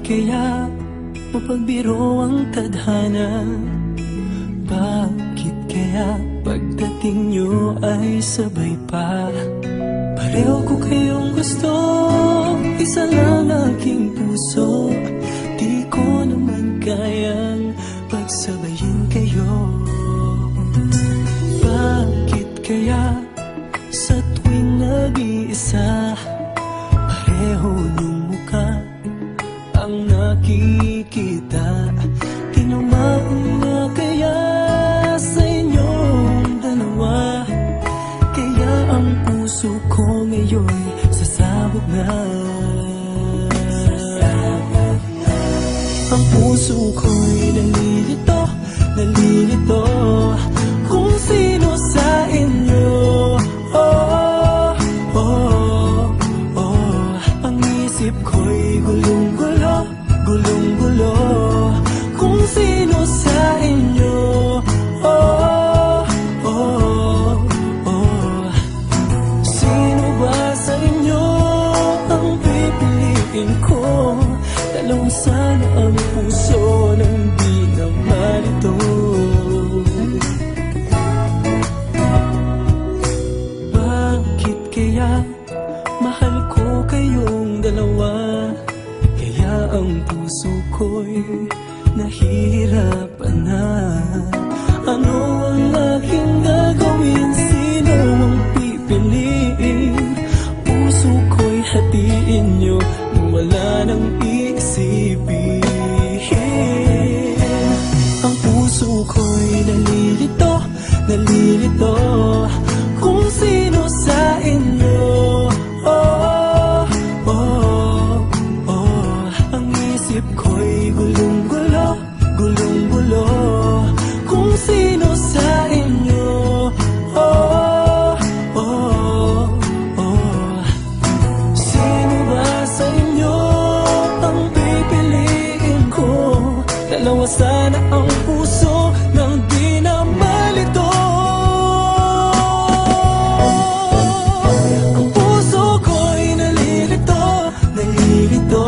kaya mapagbiro ang tadhana? Bakit kaya pagdating nyo ay sabay pa? Pareho ko kayong gusto, isa lang aking puso. Di ko naman kayang pagsabayin kayo. Bakit kaya sa tuwing nag-iisa, pareho niyong mukha ang nakikita? Tinamaan na kaya sa inyong dalawa? Kaya ang puso ko ngayon sasabog na. Ang puso ko'y nalilito, nalilito kung sino sa inyo. Oh, oh, oh. Ang isip ko'y gulong-gulo, gulong-gulo kung sino sa inyo. Oh, oh, oh. Sino ba sa inyo ang pipiliin ko? Dalawang sana ang puso nang di naman ito. Bakit kaya mahal ko kayong dalawa? Kaya ang puso ko'y nahihirapan na. Ano ang aking gagawin? Sino ang pipiliin? Puso ko'y hatiin nyo nang wala nang iisipin. Ang puso ko'y nalilito, nalilito kung sino sa inyo. Oh, oh, oh. Ang isip ko'y gulong-gulo, gulong-gulo kung sino sa inyo. Oh, oh, oh. Sino ba sa inyo ang pipiliin ko? Dalawa sana ang puso nang di na malito. Ang puso ko'y nalilito, nalilito